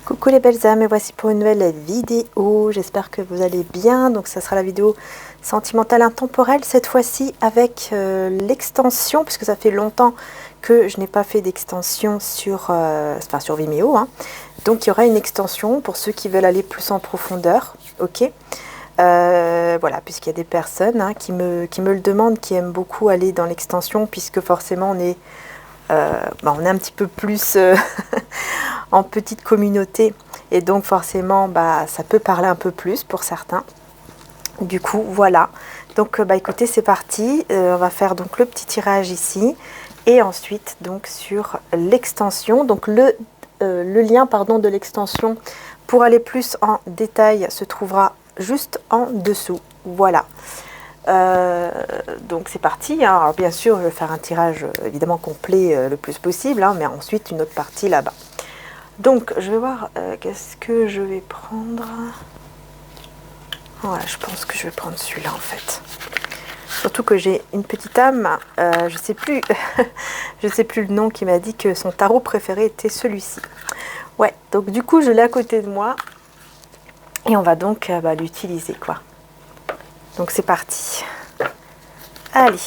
Coucou les belles âmes, et voici pour une nouvelle vidéo. J'espère que vous allez bien. Donc ça sera la vidéo sentimentale intemporelle cette fois-ci avec l'extension, puisque ça fait longtemps que je n'ai pas fait d'extension sur Vimeo, hein. Donc il y aura une extension pour ceux qui veulent aller plus en profondeur, ok. Voilà, puisqu'il y a des personnes, hein, qui me le demandent, qui aiment beaucoup aller dans l'extension, puisque forcément on est un petit peu plus en petite communauté, et donc forcément ça peut parler un peu plus pour certains. Du coup voilà, donc écoutez, c'est parti. On va faire donc le petit tirage ici, et ensuite donc sur l'extension. Donc le lien de l'extension pour aller plus en détail se trouvera juste en dessous. Voilà. Donc c'est parti, hein. Alors bien sûr je vais faire un tirage évidemment complet le plus possible, hein, mais ensuite une autre partie là-bas. Donc je vais voir qu'est-ce que je vais prendre. Voilà, je pense que je vais prendre celui-là en fait. Surtout que j'ai une petite âme, je sais plus je sais plus le nom, qui m'a dit que son tarot préféré était celui-ci. Ouais, donc du coup je l'ai à côté de moi et on va donc l'utiliser quoi. Donc c'est parti. Allez.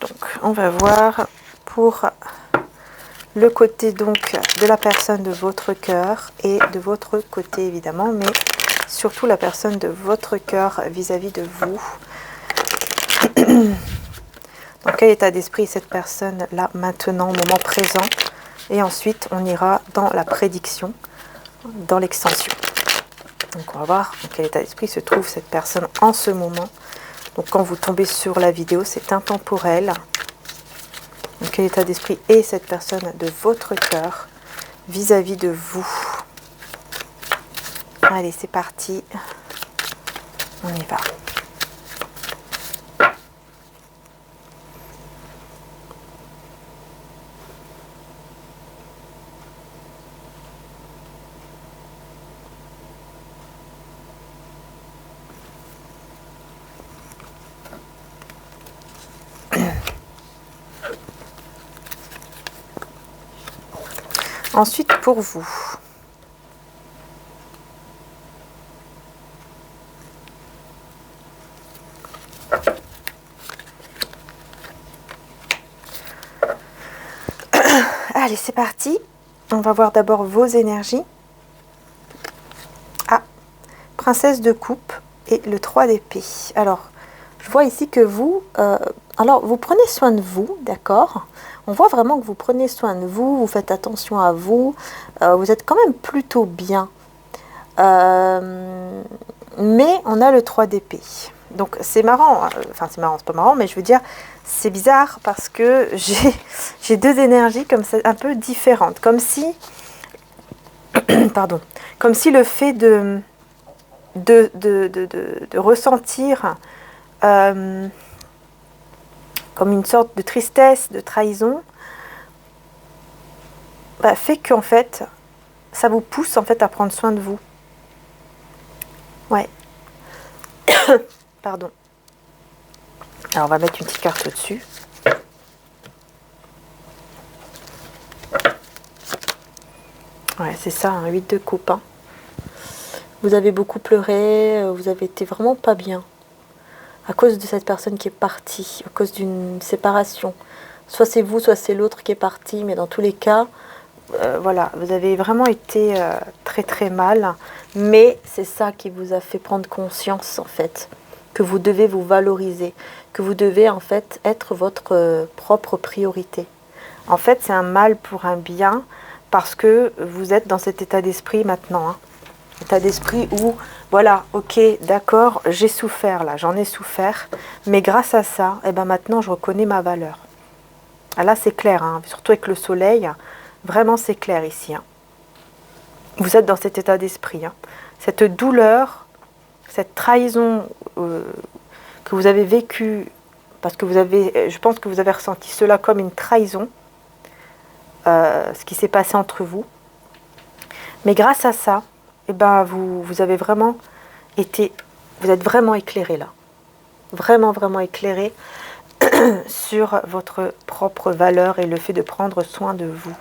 Donc on va voir pour le côté donc de la personne de votre cœur et de votre côté évidemment, mais surtout la personne de votre cœur vis-à-vis de vous. Dans quel état d'esprit cette personne là maintenant, au moment présent, et ensuite on ira dans la prédiction, dans l'extension. Donc on va voir dans quel état d'esprit se trouve cette personne en ce moment. Donc quand vous tombez sur la vidéo, c'est intemporel. Dans quel état d'esprit est cette personne de votre cœur vis-à-vis de vous. Allez, c'est parti. On y va. Ensuite, pour vous. Allez, c'est parti. On va voir d'abord vos énergies. Ah, princesse de coupe et le 3 d'épée. Alors, je vois ici que vous... alors, vous prenez soin de vous, d'accord? On voit vraiment que vous prenez soin de vous, vous faites attention à vous. Vous êtes quand même plutôt bien. Mais on a le 3 d'épée. Donc, c'est marrant. Enfin, c'est marrant, c'est pas marrant, mais je veux dire, c'est bizarre parce que j'ai deux énergies comme ça, un peu différentes. Comme si... pardon. Comme si le fait de ressentir comme une sorte de tristesse, de trahison, fait qu'en fait, ça vous pousse en fait à prendre soin de vous. Ouais. Pardon. Alors on va mettre une petite carte au-dessus. Ouais, c'est ça, un 8 de coupe. Hein. Vous avez beaucoup pleuré, vous avez été vraiment pas bien. À cause de cette personne qui est partie, à cause d'une séparation. Soit c'est vous, soit c'est l'autre qui est parti, mais dans tous les cas, voilà, vous avez vraiment été très très mal. Mais c'est ça qui vous a fait prendre conscience, en fait, que vous devez vous valoriser, que vous devez, en fait, être votre propre priorité. En fait, c'est un mal pour un bien, parce que vous êtes dans cet état d'esprit maintenant, hein. État d'esprit où, voilà, ok, d'accord, j'ai souffert là, j'en ai souffert, mais grâce à ça, eh ben maintenant je reconnais ma valeur. Ah, là c'est clair, hein, surtout avec le soleil, vraiment c'est clair ici. Hein. Vous êtes dans cet état d'esprit. Hein. Cette douleur, cette trahison que vous avez vécue, parce que vous avez, je pense que vous avez ressenti cela comme une trahison, ce qui s'est passé entre vous. Mais grâce à ça, eh ben vous avez vraiment été, vous êtes vraiment éclairé là. Vraiment, vraiment éclairé. sur votre propre valeur et le fait de prendre soin de vous,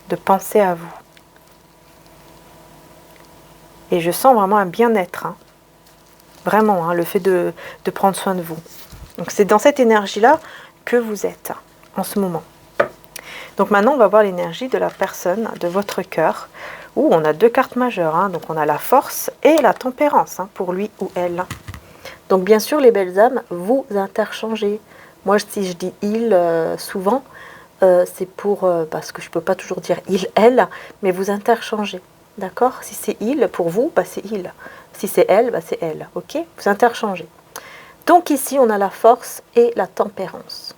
de penser à vous. Et je sens vraiment un bien-être, hein. Vraiment, hein, le fait de prendre soin de vous. Donc c'est dans cette énergie-là que vous êtes en ce moment. Donc maintenant, on va voir l'énergie de la personne, de votre cœur, où on a deux cartes majeures, hein. Donc on a la force et la tempérance, hein, pour lui ou elle. Donc bien sûr, les belles âmes, vous interchangez. Moi, si je dis il, souvent, c'est pour, parce que je ne peux pas toujours dire il, elle, mais vous interchangez. D'accord? Si c'est il, pour vous, bah, c'est il. Si c'est elle, bah, c'est elle. Ok? Vous interchangez. Donc ici, on a la force et la tempérance.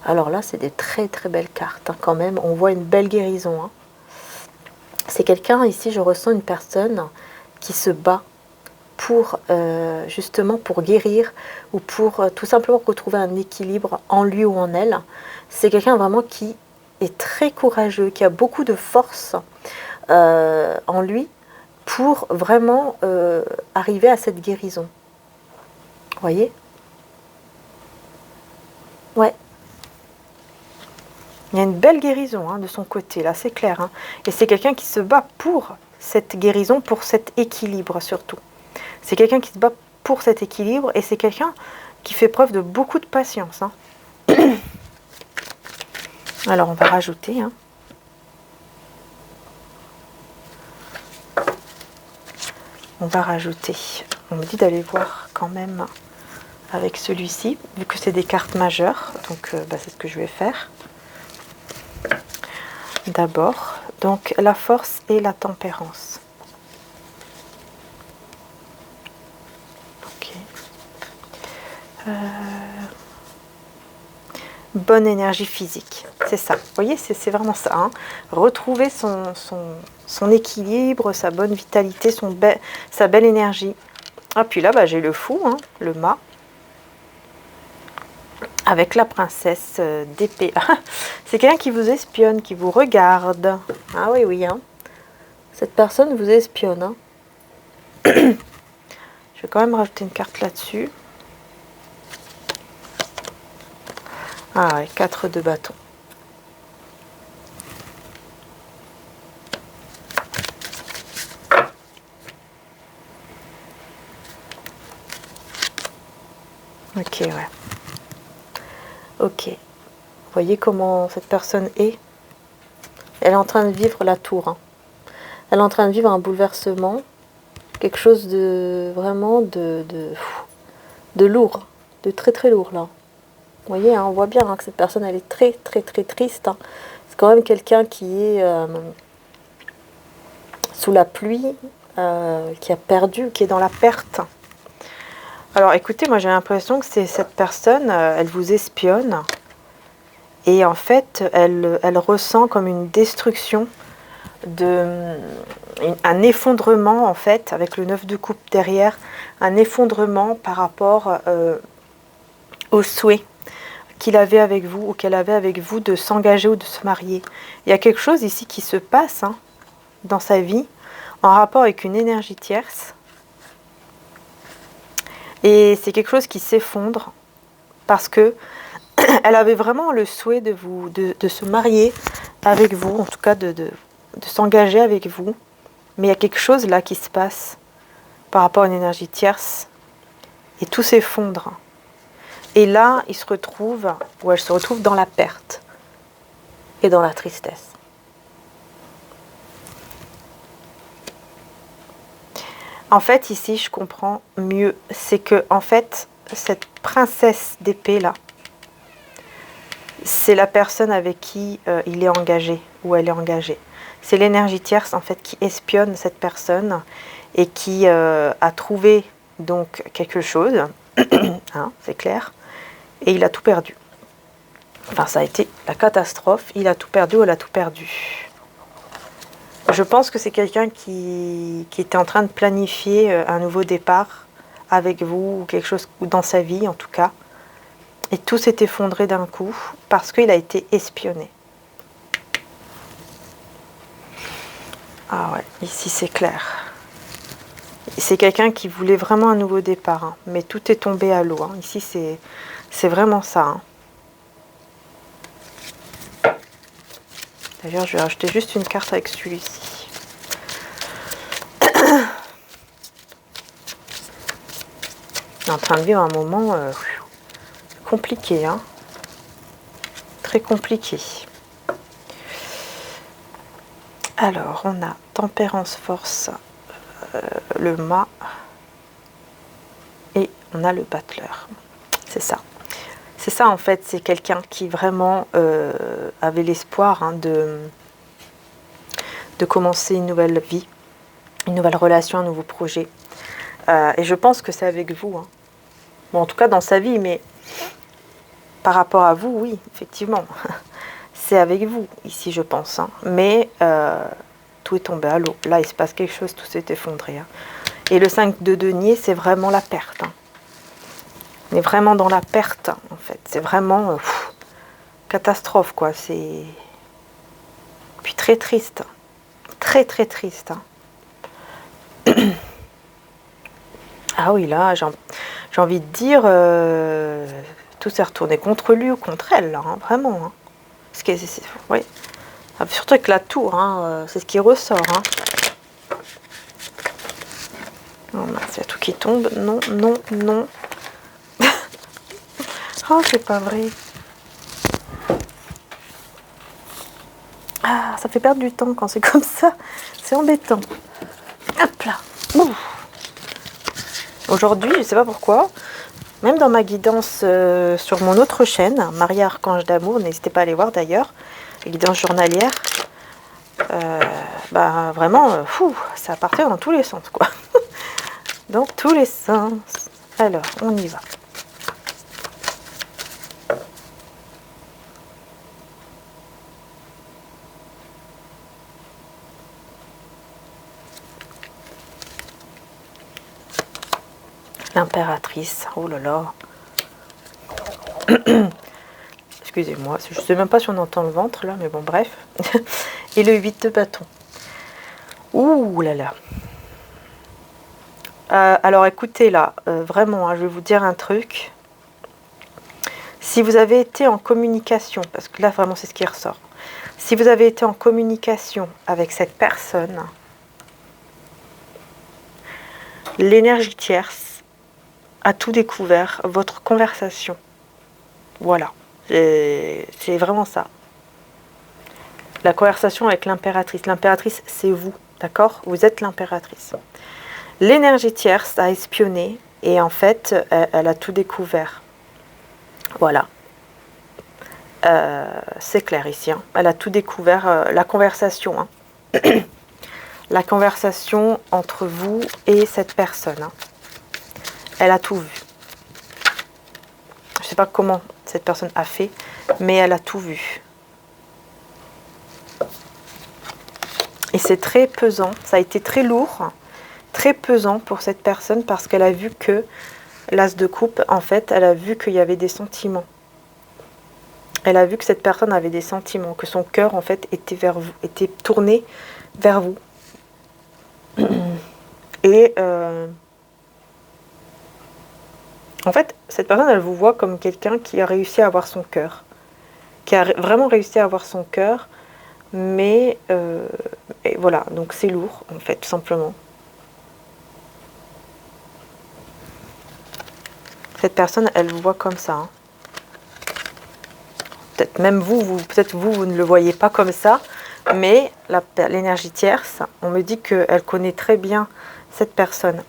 Alors là, c'est des très très belles cartes, hein, quand même. On voit une belle guérison, hein. C'est quelqu'un, ici, je ressens une personne qui se bat pour, justement, pour guérir ou pour tout simplement retrouver un équilibre en lui ou en elle. C'est quelqu'un vraiment qui est très courageux, qui a beaucoup de force en lui pour vraiment arriver à cette guérison. Vous voyez? Ouais. Il y a une belle guérison, hein, de son côté, là, c'est clair, hein. Et c'est quelqu'un qui se bat pour cette guérison, pour cet équilibre surtout. C'est quelqu'un qui se bat pour cet équilibre et c'est quelqu'un qui fait preuve de beaucoup de patience, hein. Alors, on va rajouter, hein. On va rajouter. On me dit d'aller voir quand même avec celui-ci, vu que c'est des cartes majeures. Donc, bah, c'est ce que je vais faire. D'abord, donc la force et la tempérance. Ok. Bonne énergie physique, c'est ça. Vous voyez, c'est vraiment ça, hein. Retrouver son équilibre, sa bonne vitalité, sa belle énergie. Ah, puis là, bah, j'ai le fou, hein, le mât. Avec la princesse d'épée. C'est quelqu'un qui vous espionne, qui vous regarde. Ah oui, oui, hein. Cette personne vous espionne, hein. Je vais quand même rajouter une carte là-dessus. Ah ouais, 4 de bâton. Ok, ouais. Ok. Vous voyez comment cette personne est? Elle est en train de vivre la tour, hein. Elle est en train de vivre un bouleversement. Quelque chose de vraiment de lourd. De très très lourd, là. Vous voyez, hein, on voit bien, hein, que cette personne, elle est très très très triste, hein. C'est quand même quelqu'un qui est sous la pluie, qui a perdu, qui est dans la perte. Alors écoutez, moi j'ai l'impression que c'est cette personne, elle vous espionne. Et en fait, elle ressent comme une destruction, un effondrement en fait, avec le 9 de coupe derrière, un effondrement par rapport au souhait qu'il avait avec vous ou qu'elle avait avec vous de s'engager ou de se marier. Il y a quelque chose ici qui se passe, hein, dans sa vie en rapport avec une énergie tierce. Et c'est quelque chose qui s'effondre parce que elle avait vraiment le souhait de se marier avec vous, en tout cas de s'engager avec vous. Mais il y a quelque chose là qui se passe par rapport à une énergie tierce et tout s'effondre. Et là, il se retrouve, ou elle se retrouve dans la perte et dans la tristesse. En fait, ici, je comprends mieux. C'est que, en fait, cette princesse d'épée là, c'est la personne avec qui il est engagé ou elle est engagée. C'est l'énergie tierce en fait qui espionne cette personne et qui a trouvé donc quelque chose, hein, c'est clair, et il a tout perdu. Enfin, ça a été la catastrophe, il a tout perdu ou elle a tout perdu. Je pense que c'est quelqu'un qui était en train de planifier un nouveau départ avec vous, ou quelque chose dans sa vie en tout cas. Et tout s'est effondré d'un coup parce qu'il a été espionné. Ah ouais, ici c'est clair. C'est quelqu'un qui voulait vraiment un nouveau départ, hein, mais tout est tombé à l'eau, hein. Ici C'est vraiment ça. Hein. D'ailleurs, je vais rajouter juste une carte avec celui-ci. On est en train de vivre un moment compliqué. Hein. Très compliqué. Alors, on a tempérance, force, le mât et on a le battleur. C'est ça. C'est ça en fait, c'est quelqu'un qui vraiment avait l'espoir hein, de commencer une nouvelle vie, une nouvelle relation, un nouveau projet. Et je pense que c'est avec vous. Hein. Bon, en tout cas dans sa vie, mais par rapport à vous, oui, effectivement. C'est avec vous, ici, je pense. Hein. Mais tout est tombé à l'eau. Là, il se passe quelque chose, tout s'est effondré. Hein. Et le 5 de denier, c'est vraiment la perte. Hein. On est vraiment dans la perte, en fait. C'est vraiment catastrophe, quoi. C'est... Puis très triste. Très, très triste. Hein. Ah oui, là, j'ai envie de dire... tout s'est retourné contre lui ou contre elle, là. Hein, vraiment. Hein. Parce que oui. Surtout avec la tour, hein, c'est ce qui ressort. Hein. Oh mince, il y a tout qui tombe. Non, non, non. Oh, c'est pas vrai. Ah, ça fait perdre du temps quand c'est comme ça. C'est embêtant. Hop là. Aujourd'hui, je ne sais pas pourquoi, même dans ma guidance sur mon autre chaîne, Maria Archange d'Amour, n'hésitez pas à aller voir d'ailleurs, la guidance journalière, bah vraiment, ça partait dans tous les sens, quoi. Dans tous les sens. Alors, on y va. L'impératrice, oh là là. Excusez-moi, je ne sais même pas si on entend le ventre là, mais bon, bref. Et le 8 de bâton. Ouh là là. Alors écoutez là, vraiment, hein, je vais vous dire un truc. Si vous avez été en communication, parce que là vraiment c'est ce qui ressort. Si vous avez été en communication avec cette personne, l'énergie tierce a tout découvert, votre conversation. Voilà, c'est vraiment ça. La conversation avec l'impératrice. L'impératrice, c'est vous, d'accord? Vous êtes l'impératrice. L'énergie tierce a espionné et en fait, elle a tout découvert. Voilà. C'est clair ici. Hein. Elle a tout découvert. La conversation. Hein. La conversation entre vous et cette personne. Hein. Elle a tout vu. Je ne sais pas comment cette personne a fait, mais elle a tout vu. Et c'est très pesant. Ça a été très lourd. Très pesant pour cette personne parce qu'elle a vu que l'as de coupe, en fait, elle a vu qu'il y avait des sentiments. Elle a vu que cette personne avait des sentiments, que son cœur, en fait, était vers vous, était tourné vers vous. Et en fait, cette personne, elle vous voit comme quelqu'un qui a réussi à avoir son cœur. Qui a vraiment réussi à avoir son cœur. Mais et voilà, donc c'est lourd, en fait, tout simplement. Cette personne, elle vous voit comme ça. Hein. Peut-être même peut-être vous ne le voyez pas comme ça, mais l'énergie tierce, on me dit qu'elle connaît très bien cette personne,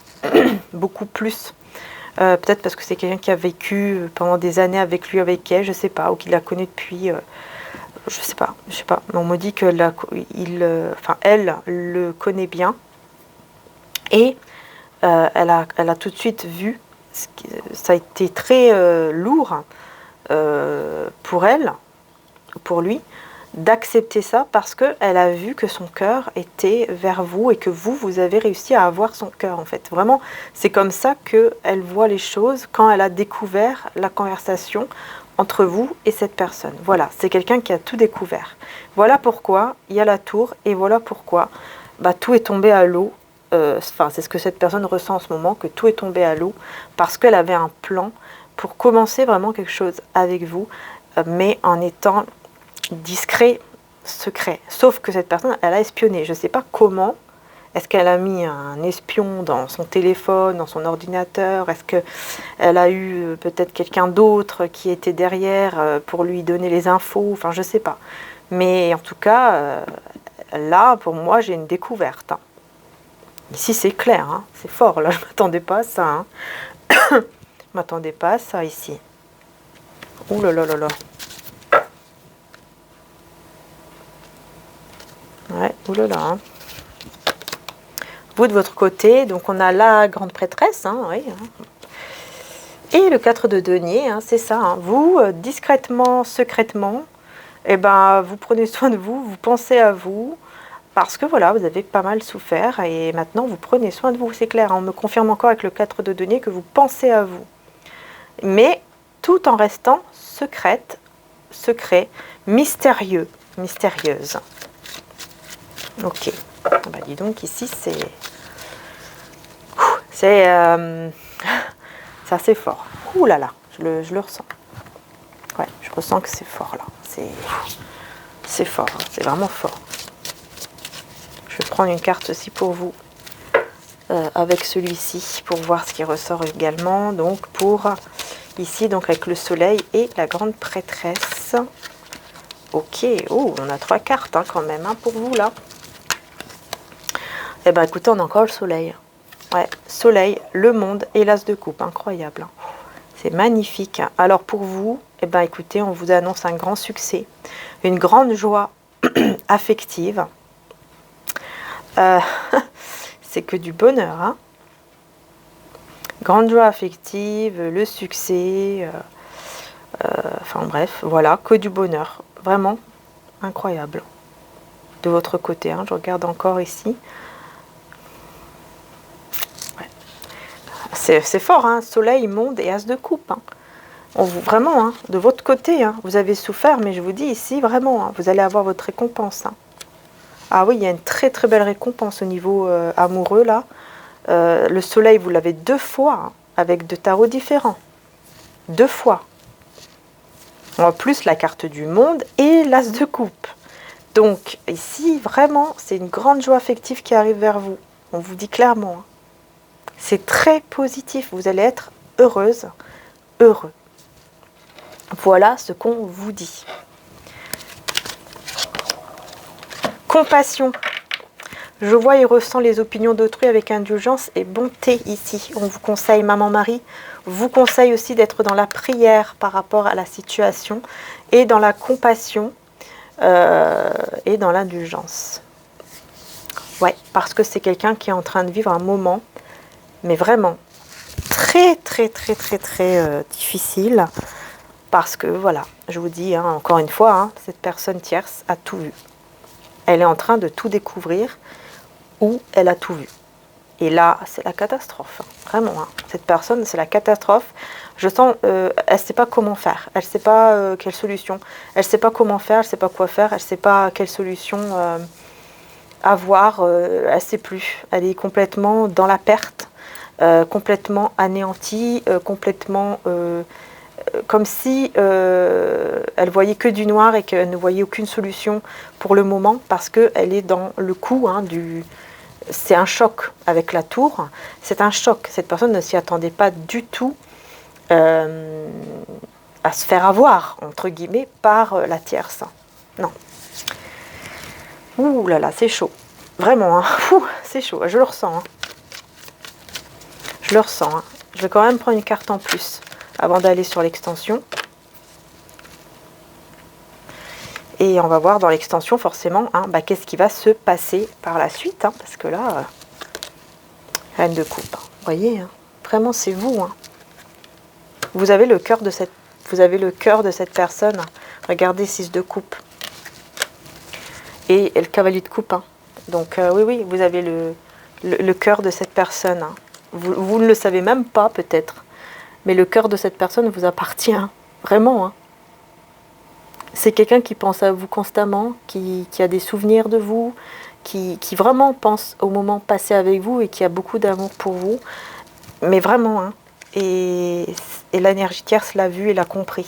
beaucoup plus. Peut-être parce que c'est quelqu'un qui a vécu pendant des années avec lui, avec elle, je sais pas, ou qui la connaît depuis, je sais pas. Mais on me dit que elle le connaît bien, et elle a tout de suite vu. Ça a été très lourd pour elle, pour lui, d'accepter ça parce qu'elle a vu que son cœur était vers vous et que vous avez réussi à avoir son cœur en fait. Vraiment, c'est comme ça qu'elle voit les choses quand elle a découvert la conversation entre vous et cette personne. Voilà, c'est quelqu'un qui a tout découvert. Voilà pourquoi il y a la tour et voilà pourquoi tout est tombé à l'eau. C'est ce que cette personne ressent en ce moment, que tout est tombé à l'eau parce qu'elle avait un plan, pour commencer vraiment quelque chose avec vous, mais en étant discret, secret. Sauf que cette personne, elle a espionné. Je ne sais pas comment. Est-ce qu'elle a mis un espion dans son téléphone, dans son ordinateur? Est-ce qu'elle a eu peut-être quelqu'un d'autre qui était derrière pour lui donner les infos? Enfin, je ne sais pas. Mais en tout cas, là, pour moi, j'ai une découverte. Hein. Ici, c'est clair, hein. C'est fort. Là, je ne m'attendais pas à ça. Hein. Je ne m'attendais pas à ça ici. Ouh là là là là. Ouais, ouh là là. Hein. Vous, de votre côté, donc on a la grande prêtresse, hein, oui, hein. Et le 4 de denier, hein, c'est ça. Hein. Vous, discrètement, secrètement, eh ben, vous prenez soin de vous, vous pensez à vous, parce que voilà, vous avez pas mal souffert, et maintenant vous prenez soin de vous, c'est clair. Hein. On me confirme encore avec le 4 de denier que vous pensez à vous. Mais tout en restant secrète, secret, mystérieux, mystérieuse. Ok. Bah dis donc, ici, c'est assez fort. Ouh là là, je le ressens. Ouais, je ressens que c'est fort là. C'est fort, hein, c'est vraiment fort. Je vais prendre une carte aussi pour vous, avec celui-ci, pour voir ce qui ressort également. Donc pour ici, donc avec le soleil et la grande prêtresse. Ok, oh, on a 3 cartes hein, quand même hein, pour vous là. Eh bien, écoutez, on a encore le soleil. Ouais, soleil, le monde et l'as de coupe. Incroyable. C'est magnifique. Alors, pour vous, eh bien, écoutez, on vous annonce un grand succès. Une grande joie affective. C'est que du bonheur. Hein. Grande joie affective, le succès. Enfin, bref, voilà, que du bonheur. Vraiment incroyable. De votre côté, hein, je regarde encore ici. C'est fort, hein, soleil, monde et as de coupe. Hein. Vraiment, hein, de votre côté, hein, vous avez souffert, mais je vous dis ici, vraiment, hein, vous allez avoir votre récompense. Hein. Ah oui, il y a une très très belle récompense au niveau amoureux, là. Le soleil, vous l'avez 2 fois, hein, avec 2 tarots différents. 2 fois. En plus, la carte du monde et l'as de coupe. Donc, ici, vraiment, c'est une grande joie affective qui arrive vers vous. On vous dit clairement, hein. C'est très positif, vous allez être heureuse, heureux. Voilà ce qu'on vous dit. Compassion. Je vois et ressens les opinions d'autrui avec indulgence et bonté ici. On vous conseille, Maman Marie, vous conseille aussi d'être dans la prière par rapport à la situation et dans la compassion et dans l'indulgence. Ouais, parce que c'est quelqu'un qui est en train de vivre un moment, mais vraiment très difficile, parce que voilà, je vous dis hein, encore une fois, hein, cette personne tierce a tout vu. Elle est en train de tout découvrir, ou elle a tout vu. Et là, c'est la catastrophe, hein, vraiment. Hein. Cette personne, c'est la catastrophe. Je sens, elle ne sait pas comment faire, elle ne sait pas quelle solution, elle ne sait pas comment faire, elle ne sait pas quoi faire, elle ne sait pas quelle solution avoir, elle ne sait plus. Elle est complètement dans la perte. Complètement anéantie, complètement comme si elle voyait que du noir et qu'elle ne voyait aucune solution pour le moment parce qu'elle est dans le coup hein, du... C'est un choc avec la tour, c'est un choc. Cette personne ne s'y attendait pas du tout à se faire avoir, entre guillemets, par la tierce. Non. Ouh là là, c'est chaud. Vraiment, hein. C'est chaud, je le ressens. Hein. Je le ressens. Hein. Je vais quand même prendre une carte en plus avant d'aller sur l'extension. Et on va voir dans l'extension forcément hein, bah, qu'est-ce qui va se passer par la suite. Hein, parce que là, reine de coupe. Hein. Vous voyez, hein, vraiment c'est vous. Hein. Vous avez le cœur de cette personne. Regardez 6 de coupe. Et le cavalier de coupe. Hein. Donc oui, vous avez le cœur de cette personne. Hein. Vous ne le savez même pas peut-être, mais le cœur de cette personne vous appartient, hein. Vraiment. Hein. C'est quelqu'un qui pense à vous constamment, qui a des souvenirs de vous, qui vraiment pense au moment passé avec vous et qui a beaucoup d'amour pour vous. Mais vraiment, hein, et l'énergie tierce l'a vu et l'a compris.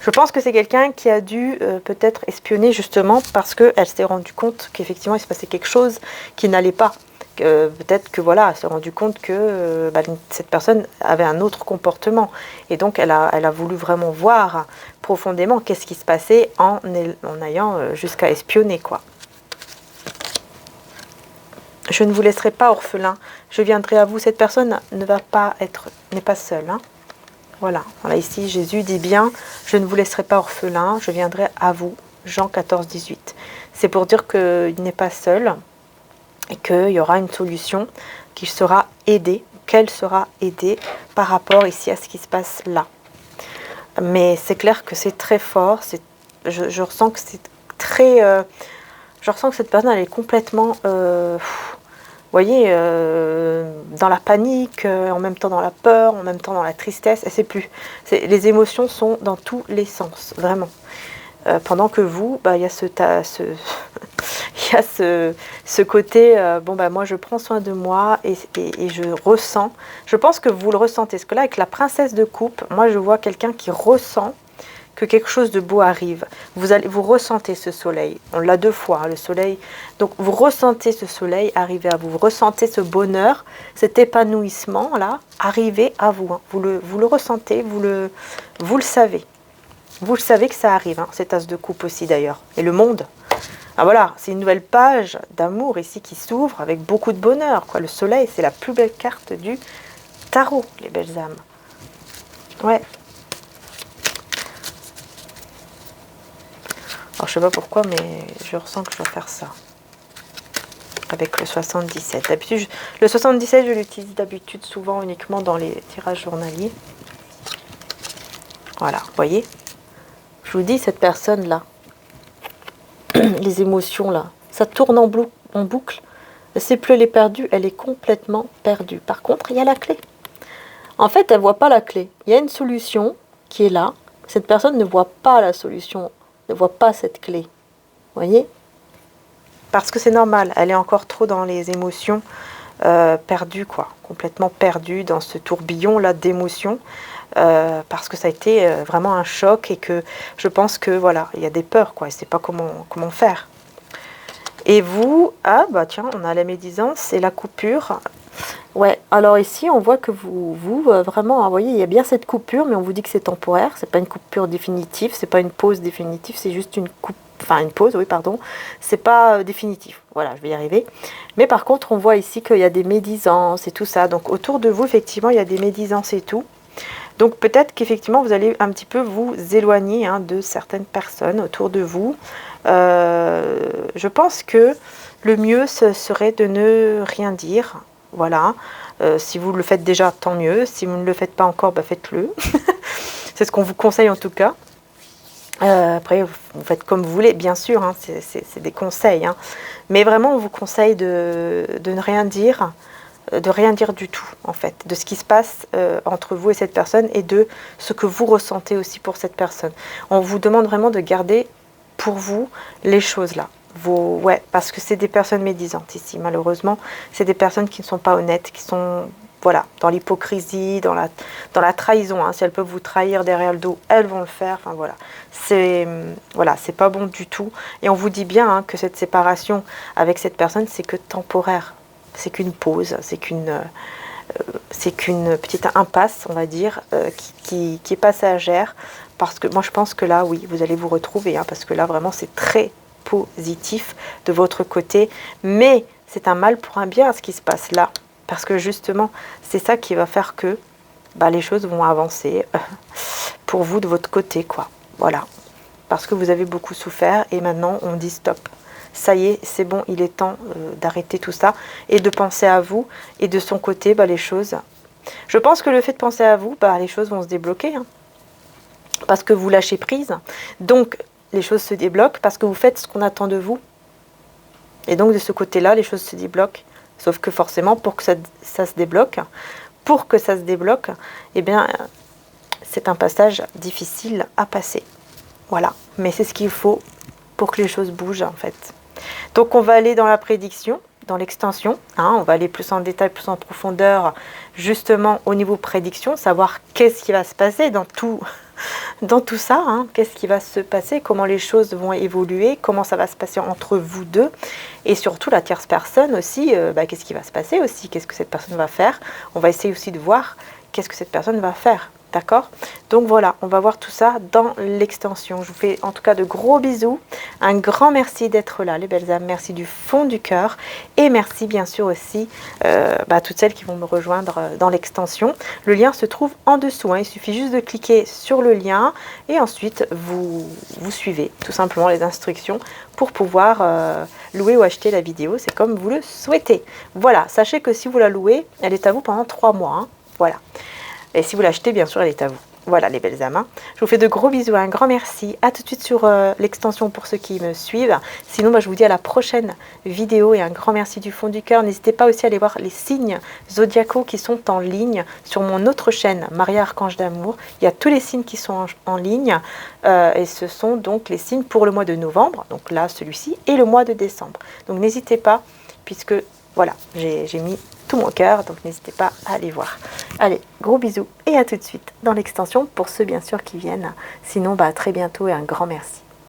Je pense que c'est quelqu'un qui a dû peut-être espionner justement parce qu'elle s'est rendue compte qu'effectivement il se passait quelque chose qui n'allait pas. Peut-être que voilà, elle s'est rendue compte que cette personne avait un autre comportement. Et donc elle a voulu vraiment voir profondément qu'est-ce qui se passait en ayant jusqu'à espionner, quoi. Je ne vous laisserai pas orphelin, je viendrai à vous. Cette personne n'est pas seule. Hein. Voilà, ici Jésus dit bien, je ne vous laisserai pas orphelin, je viendrai à vous. Jean 14, 18. C'est pour dire qu'il n'est pas seul et qu'il y aura une solution, qu'il sera aidé, qu'elle sera aidée par rapport ici à ce qui se passe là. Mais c'est clair que c'est très fort, je ressens que c'est très... je ressens que cette personne, elle est complètement... vous voyez, dans la panique, en même temps dans la peur, en même temps dans la tristesse, elle ne sait plus. Les émotions sont dans tous les sens, vraiment. Pendant que vous, il y a il y a ce côté, moi je prends soin de moi et je ressens. Je pense que vous le ressentez. Parce que là, avec la princesse de coupe, moi je vois quelqu'un qui ressent que quelque chose de beau arrive. Vous ressentez ce soleil. On l'a 2 fois, hein, le soleil. Donc vous ressentez ce soleil arriver à vous. Vous ressentez ce bonheur, cet épanouissement-là arriver à vous. Hein. Vous le ressentez, vous le savez. Vous le savez que ça arrive, hein, cet as de coupe aussi d'ailleurs. Et le monde. Ah voilà, c'est une nouvelle page d'amour ici qui s'ouvre avec beaucoup de bonheur. Quoi. Le soleil, c'est la plus belle carte du tarot, les belles âmes. Ouais. Alors, je sais pas pourquoi, mais je ressens que je dois faire ça. Avec le 77. D'habitude, le 77, je l'utilise d'habitude souvent uniquement dans les tirages journaliers. Voilà, vous voyez. Je vous dis, cette personne-là, les émotions, là, ça tourne en boucle. C'est plus elle est perdue, elle est complètement perdue. Par contre, il y a la clé. En fait, elle ne voit pas la clé. Il y a une solution qui est là. Cette personne ne voit pas la solution, ne voit pas cette clé. Vous voyez? Parce que c'est normal, elle est encore trop dans les émotions perdues, quoi. Complètement perdue dans ce tourbillon-là d'émotions. Parce que ça a été vraiment un choc et que je pense que voilà, il y a des peurs, quoi. Elle ne sait pas comment faire. Et vous, tiens, on a la médisance et la coupure. Ouais, alors ici, on voit que vous vraiment, vous voyez, il y a bien cette coupure, mais on vous dit que c'est temporaire, c'est pas une coupure définitive, c'est pas une pause définitive, c'est juste une pause, oui, pardon, c'est pas définitif, voilà, je vais y arriver. Mais par contre, on voit ici qu'il y a des médisances et tout ça, donc autour de vous, effectivement, il y a des médisances et tout. Donc peut-être qu'effectivement, vous allez un petit peu vous éloigner de certaines personnes autour de vous. Je pense que le mieux, ce serait de ne rien dire. Voilà. Si vous le faites déjà, tant mieux. Si vous ne le faites pas encore, faites-le. C'est ce qu'on vous conseille en tout cas. Après, vous faites comme vous voulez, bien sûr. Hein, c'est des conseils. Hein. Mais vraiment, on vous conseille de ne rien dire. De rien dire du tout, en fait, de ce qui se passe entre vous et cette personne et de ce que vous ressentez aussi pour cette personne. On vous demande vraiment de garder pour vous les choses là. Parce que c'est des personnes médisantes ici, malheureusement. C'est des personnes qui ne sont pas honnêtes, qui sont dans l'hypocrisie, dans la trahison. Hein. Si elles peuvent vous trahir derrière le dos, elles vont le faire. Enfin, c'est pas bon du tout. Et on vous dit bien que cette séparation avec cette personne, c'est que temporaire. C'est qu'une pause, c'est qu'une petite impasse, on va dire, qui est passagère. Parce que moi, je pense que là, oui, vous allez vous retrouver. Parce que là, vraiment, c'est très positif de votre côté. Mais c'est un mal pour un bien, ce qui se passe là. Parce que justement, c'est ça qui va faire que les choses vont avancer pour vous de votre côté, quoi. Voilà. Parce que vous avez beaucoup souffert et maintenant, on dit stop. Ça y est, c'est bon, il est temps d'arrêter tout ça et de penser à vous. Et de son côté, les choses... Je pense que le fait de penser à vous, les choses vont se débloquer. Hein, parce que vous lâchez prise. Donc, les choses se débloquent parce que vous faites ce qu'on attend de vous. Et donc, de ce côté-là, les choses se débloquent. Sauf que forcément, pour que ça se débloque, eh bien, c'est un passage difficile à passer. Voilà. Mais c'est ce qu'il faut pour que les choses bougent, en fait. Donc, on va aller dans la prédiction. dans l'extension. Hein, on va aller plus en détail, plus en profondeur, justement au niveau prédiction, savoir qu'est-ce qui va se passer dans tout, dans tout ça. Hein, qu'est-ce qui va se passer, comment les choses vont évoluer, comment ça va se passer entre vous deux. Et surtout la tierce personne aussi, qu'est-ce qui va se passer aussi, qu'est-ce que cette personne va faire. On va essayer aussi de voir qu'est-ce que cette personne va faire. D'accord? Donc voilà, on va voir tout ça dans l'extension. Je vous fais en tout cas de gros bisous. Un grand merci d'être là, les belles âmes. Merci du fond du cœur. Et merci bien sûr aussi à toutes celles qui vont me rejoindre dans l'extension. Le lien se trouve en dessous. Hein. Il suffit juste de cliquer sur le lien et ensuite vous suivez tout simplement les instructions pour pouvoir louer ou acheter la vidéo. C'est comme vous le souhaitez. Voilà, sachez que si vous la louez, elle est à vous pendant 3 mois. Hein. Voilà. Et si vous l'achetez, bien sûr, elle est à vous. Voilà les belles âmes. Je vous fais de gros bisous, un grand merci. À tout de suite sur l'extension pour ceux qui me suivent. Sinon, je vous dis à la prochaine vidéo et un grand merci du fond du cœur. N'hésitez pas aussi à aller voir les signes zodiacaux qui sont en ligne sur mon autre chaîne, Maria Archange d'Amour. Il y a tous les signes qui sont en ligne et ce sont donc les signes pour le mois de novembre, donc là celui-ci, et le mois de décembre. Donc n'hésitez pas, puisque voilà, j'ai mis tout mon cœur, donc n'hésitez pas à aller voir. Allez, gros bisous et à tout de suite dans l'extension pour ceux bien sûr qui viennent. Sinon, à très bientôt et un grand merci.